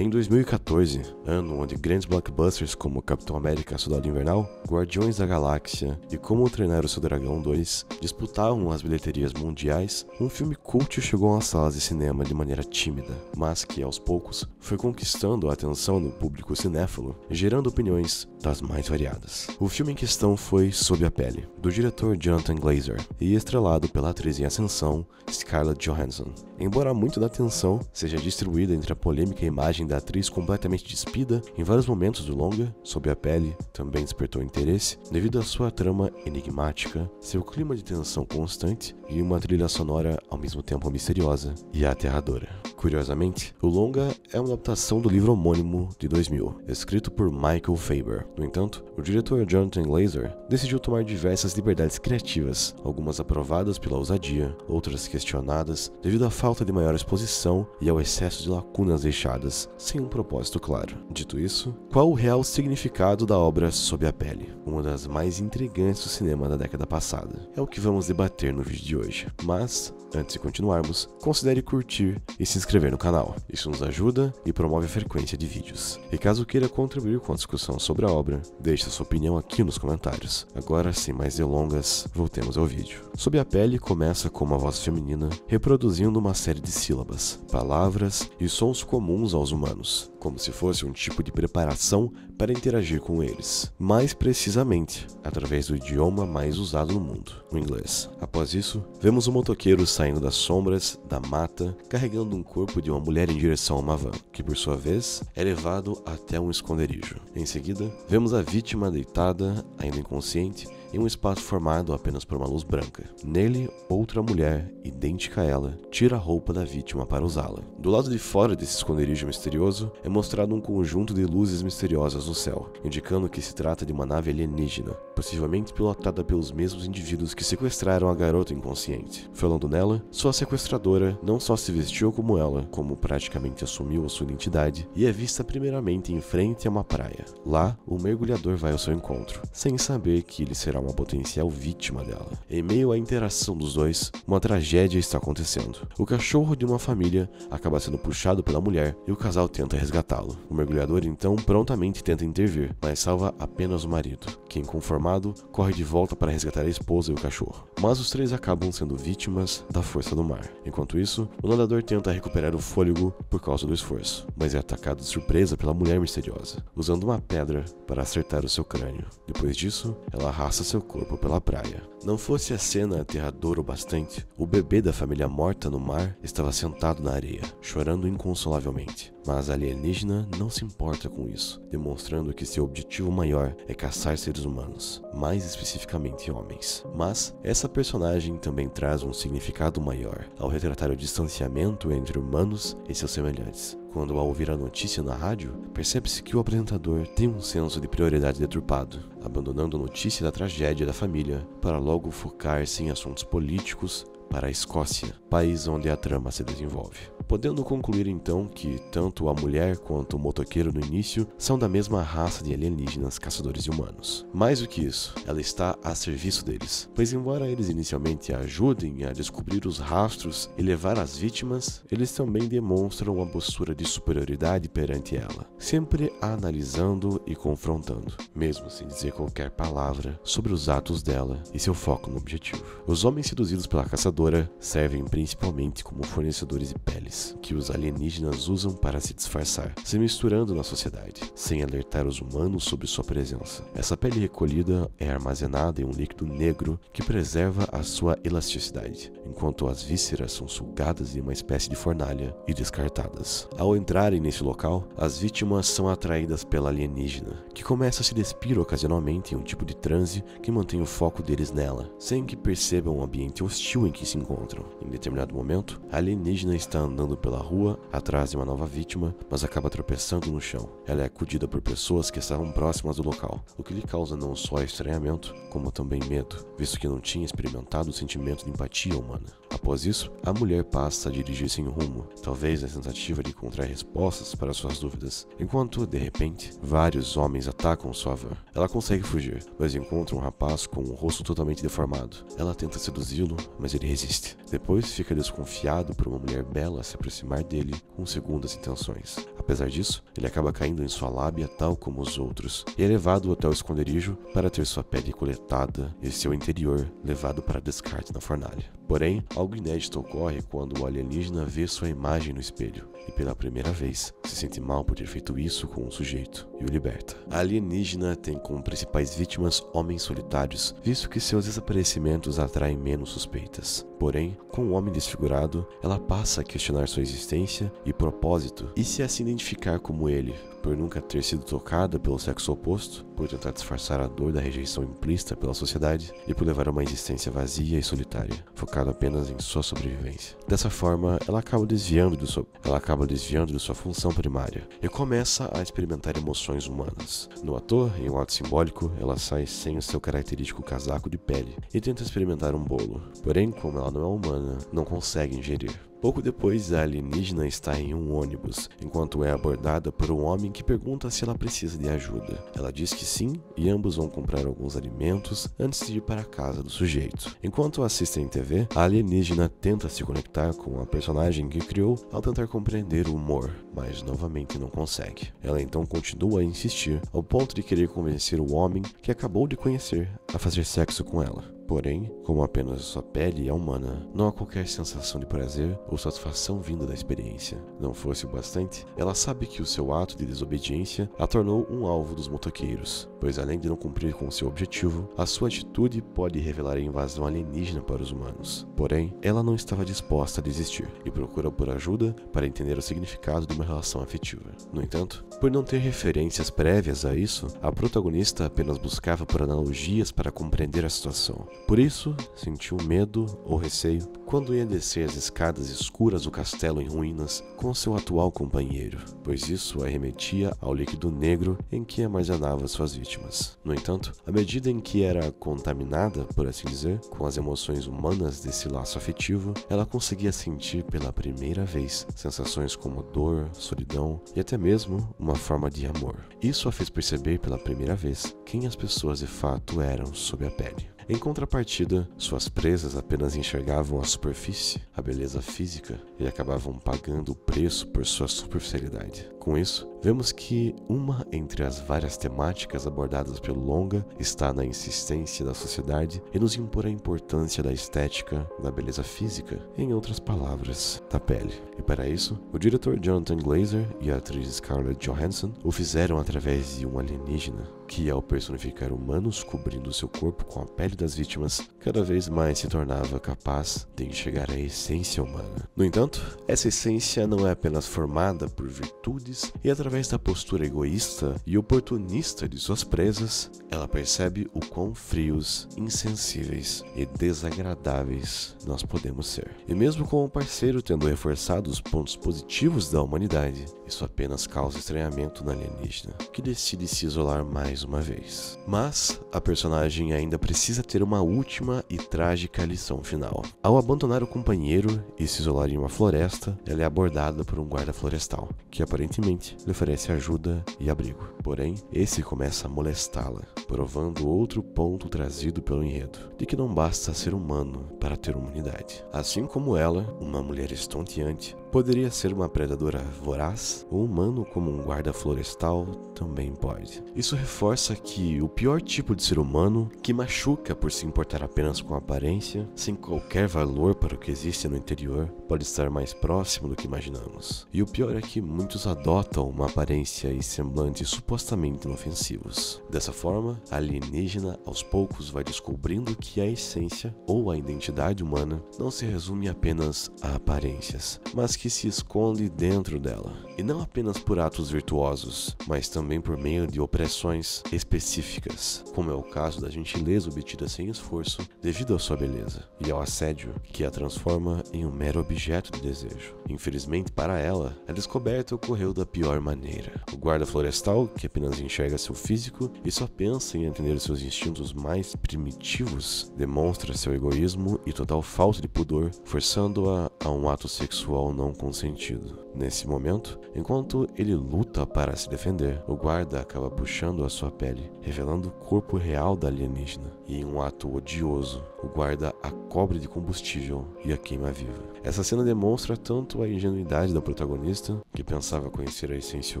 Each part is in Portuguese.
Em 2014, ano onde grandes blockbusters como Capitão América Soldado Invernal, Guardiões da Galáxia e Como Treinar o Seu Dragão 2 disputavam as bilheterias mundiais, um filme cult chegou às salas de cinema de maneira tímida, mas que aos poucos foi conquistando a atenção do público cinéfilo, gerando opiniões das mais variadas. O filme em questão foi Sob a Pele, do diretor Jonathan Glazer, e estrelado pela atriz em ascensão Scarlett Johansson. Embora muito da atenção seja distribuída entre a polêmica imagem da atriz completamente despida, em vários momentos do longa, Sob a Pele também despertou interesse devido à sua trama enigmática, seu clima de tensão constante e uma trilha sonora ao mesmo tempo misteriosa e aterradora. Curiosamente, o longa é uma adaptação do livro homônimo de 2000, escrito por Michael Faber. No entanto, o diretor Jonathan Glazer decidiu tomar diversas liberdades criativas, algumas aprovadas pela ousadia, outras questionadas devido à falta de maior exposição e ao excesso de lacunas deixadas sem um propósito claro. Dito isso, qual o real significado da obra Sob a Pele? Uma das mais intrigantes do cinema da década passada. É o que vamos debater no vídeo de hoje. Mas, antes de continuarmos, considere curtir e se inscrever no canal. Isso nos ajuda e promove a frequência de vídeos. E caso queira contribuir com a discussão sobre a obra, deixe a sua opinião aqui nos comentários. Agora, sem mais delongas, voltemos ao vídeo. Sob a Pele começa com uma voz feminina reproduzindo uma série de sílabas, palavras e sons comuns aos humanos, como se fosse um tipo de preparação para interagir com eles, mais precisamente, através do idioma mais usado no mundo, o inglês. Após isso, vemos um motoqueiro saindo das sombras da mata, carregando um corpo de uma mulher em direção a uma van, que por sua vez é levado até um esconderijo. Em seguida, vemos a vítima deitada, ainda inconsciente, em um espaço formado apenas por uma luz branca. Nele, outra mulher, idêntica a ela, tira a roupa da vítima para usá-la. Do lado de fora desse esconderijo misterioso, é mostrado um conjunto de luzes misteriosas no céu, indicando que se trata de uma nave alienígena, possivelmente pilotada pelos mesmos indivíduos que sequestraram a garota inconsciente. Falando nela, sua sequestradora não só se vestiu como ela, como praticamente assumiu a sua identidade, e é vista primeiramente em frente a uma praia. Lá, o mergulhador vai ao seu encontro, sem saber que ele será uma potencial vítima dela. Em meio à interação dos dois, uma tragédia está acontecendo. O cachorro de uma família acaba sendo puxado pela mulher e o casal tenta resgatá-lo. O mergulhador então prontamente tenta intervir, mas salva apenas o marido, que inconformado corre de volta para resgatar a esposa e o cachorro. Mas os três acabam sendo vítimas da força do mar. Enquanto isso, o nadador tenta recuperar o fôlego por causa do esforço, mas é atacado de surpresa pela mulher misteriosa, usando uma pedra para acertar o seu crânio. Depois disso, ela arrasta seu corpo pela praia. Não fosse a cena aterradora o bastante, o bebê da família morta no mar estava sentado na areia, chorando inconsolavelmente. Mas a alienígena não se importa com isso, demonstrando que seu objetivo maior é caçar seres humanos, mais especificamente homens. Mas essa personagem também traz um significado maior, ao retratar o distanciamento entre humanos e seus semelhantes. Quando, ao ouvir a notícia na rádio, percebe-se que o apresentador tem um senso de prioridade deturpado, abandonando a notícia da tragédia da família para logo focar-se em assuntos políticos para a Escócia, país onde a trama se desenvolve. Podendo concluir então que tanto a mulher quanto o motoqueiro no início são da mesma raça de alienígenas caçadores de humanos. Mais do que isso, ela está a serviço deles, pois embora eles inicialmente a ajudem a descobrir os rastros e levar as vítimas, eles também demonstram uma postura de superioridade perante ela, sempre a analisando e confrontando, mesmo sem dizer qualquer palavra sobre os atos dela e seu foco no objetivo. Os homens seduzidos pela caçadora servem principalmente como fornecedores de peles, que os alienígenas usam para se disfarçar, se misturando na sociedade, sem alertar os humanos sobre sua presença. Essa pele recolhida é armazenada em um líquido negro que preserva a sua elasticidade, enquanto as vísceras são sugadas em uma espécie de fornalha e descartadas. Ao entrarem nesse local, as vítimas são atraídas pela alienígena, que começa a se despir ocasionalmente em um tipo de transe que mantém o foco deles nela, sem que percebam o ambiente hostil em que se encontram. Em determinado momento, a alienígena está andando pela rua atrás de uma nova vítima, mas acaba tropeçando no chão. Ela é acudida por pessoas que estavam próximas do local, o que lhe causa não só estranhamento, como também medo, visto que não tinha experimentado o sentimento de empatia humana. Após isso, a mulher passa a dirigir sem rumo, talvez na tentativa de encontrar respostas para suas dúvidas, enquanto, de repente, vários homens atacam sua van. Ela consegue fugir, mas encontra um rapaz com o rosto totalmente deformado. Ela tenta seduzi-lo, mas ele resiste. Depois fica desconfiado por uma mulher bela se aproximar dele com segundas intenções. Apesar disso, ele acaba caindo em sua lábia tal como os outros, e é levado até o esconderijo para ter sua pele coletada e seu interior levado para descarte na fornalha. Porém, algo inédito ocorre quando o alienígena vê sua imagem no espelho, e pela primeira vez se sente mal por ter feito isso com um sujeito, e o liberta. A alienígena tem como principais vítimas homens solitários, visto que seus desaparecimentos atraem menos suspeitas. Porém, com o homem desfigurado, ela passa a questionar sua existência e propósito, e se assim identificar como ele, por nunca ter sido tocada pelo sexo oposto, por tentar disfarçar a dor da rejeição implícita pela sociedade e por levar uma existência vazia e solitária, focada apenas em sua sobrevivência. Dessa forma, ela acaba desviando de sua função primária e começa a experimentar emoções humanas. No ator, em um ato simbólico, ela sai sem o seu característico casaco de pele e tenta experimentar um bolo. Porém, como ela não é humana, não consegue ingerir. Pouco depois, a alienígena está em um ônibus, enquanto é abordada por um homem que pergunta se ela precisa de ajuda. Ela diz que sim, e ambos vão comprar alguns alimentos antes de ir para a casa do sujeito. Enquanto assistem TV, a alienígena tenta se conectar com a personagem que criou ao tentar compreender o humor, mas novamente não consegue. Ela então continua a insistir, ao ponto de querer convencer o homem que acabou de conhecer a fazer sexo com ela. Porém, como apenas sua pele é humana, não há qualquer sensação de prazer ou satisfação vinda da experiência. Não fosse o bastante, ela sabe que o seu ato de desobediência a tornou um alvo dos motoqueiros, pois além de não cumprir com seu objetivo, a sua atitude pode revelar a invasão alienígena para os humanos. Porém, ela não estava disposta a desistir e procura por ajuda para entender o significado de uma relação afetiva. No entanto, por não ter referências prévias a isso, a protagonista apenas buscava por analogias para compreender a situação. Por isso, sentiu medo ou receio quando ia descer as escadas escuras do castelo em ruínas com seu atual companheiro, pois isso a remetia ao líquido negro em que armazenava suas vítimas. No entanto, à medida em que era contaminada, por assim dizer, com as emoções humanas desse laço afetivo, ela conseguia sentir pela primeira vez sensações como dor, solidão e até mesmo uma forma de amor. Isso a fez perceber pela primeira vez quem as pessoas de fato eram sob a pele. Em contrapartida, suas presas apenas enxergavam a superfície, a beleza física, e acabavam pagando o preço por sua superficialidade. Com isso, vemos que uma entre as várias temáticas abordadas pelo longa está na insistência da sociedade em nos impor a importância da estética, da beleza física, em outras palavras, da pele. E para isso, o diretor Jonathan Glazer e a atriz Scarlett Johansson o fizeram através de um alienígena, que ao personificar humanos cobrindo seu corpo com a pele das vítimas, cada vez mais se tornava capaz de enxergar a essência humana. No entanto, essa essência não é apenas formada por virtudes, e através da postura egoísta e oportunista de suas presas, ela percebe o quão frios, insensíveis e desagradáveis nós podemos ser. E mesmo com o parceiro tendo reforçado os pontos positivos da humanidade, isso apenas causa estranhamento na alienígena, que decide se isolar mais uma vez. Mas a personagem ainda precisa ter uma última e trágica lição final. Ao abandonar o companheiro e se isolar em uma floresta, ela é abordada por um guarda florestal, que aparentemente lhe oferece ajuda e abrigo. Porém, esse começa a molestá-la, provando outro ponto trazido pelo enredo, de que não basta ser humano para ter humanidade. Assim como ela, uma mulher estonteante, poderia ser uma predadora voraz, o humano como um guarda florestal também pode. Isso reforça que o pior tipo de ser humano, que machuca por se importar apenas com a aparência, sem qualquer valor para o que existe no interior, pode estar mais próximo do que imaginamos. E o pior é que muitos adotam uma aparência e semblante supostamente inofensivos. Dessa forma, a alienígena aos poucos vai descobrindo que a essência ou a identidade humana não se resume apenas a aparências, mas que se esconde dentro dela, e não apenas por atos virtuosos, mas também por meio de opressões específicas, como é o caso da gentileza obtida sem esforço devido à sua beleza, e ao assédio que a transforma em um mero objeto de desejo. Infelizmente para ela, a descoberta ocorreu da pior maneira. O guarda florestal, que apenas enxerga seu físico e só pensa em atender seus instintos mais primitivos, demonstra seu egoísmo e total falta de pudor, forçando-a a um ato sexual não consentido. Nesse momento, enquanto ele luta para se defender, o guarda acaba puxando a sua pele, revelando o corpo real da alienígena. E em um ato odioso, o guarda a cobre de combustível e a queima viva. Essa cena demonstra tanto a ingenuidade da protagonista, que pensava conhecer a essência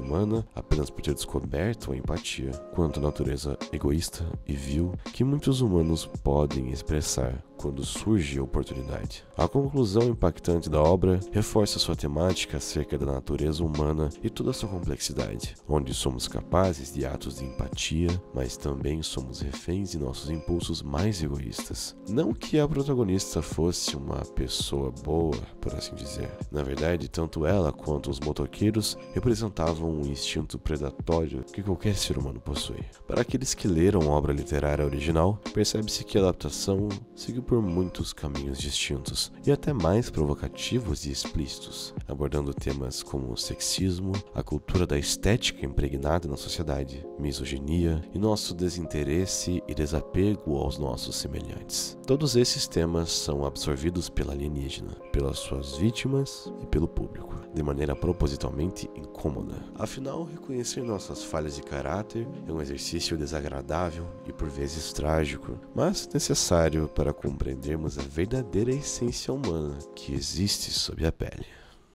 humana apenas por ter descoberto a empatia, quanto a natureza egoísta e vil que muitos humanos podem expressar quando surge a oportunidade. A conclusão impactante da obra reforça sua temática acerca da natureza humana e toda a sua complexidade, onde somos capazes de atos de empatia, mas também somos reféns de nossos impulsos mais egoístas. Não que a protagonista fosse uma pessoa boa, por assim dizer. Na verdade, tanto ela quanto os motoqueiros representavam um instinto predatório que qualquer ser humano possui. Para aqueles que leram a obra literária original, percebe-se que a adaptação seguiu por muitos caminhos distintos e até mais provocativos e explícitos, abordando temas como o sexismo, a cultura da estética impregnada na sociedade, misoginia e nosso desinteresse e desapego aos nossos semelhantes. Todos esses temas são absorvidos pela alienígena, pelas suas vítimas e pelo público, de maneira propositalmente incômoda. Afinal, reconhecer nossas falhas de caráter é um exercício desagradável e por vezes trágico, mas necessário para compreendermos a verdadeira essência humana que existe sob a pele.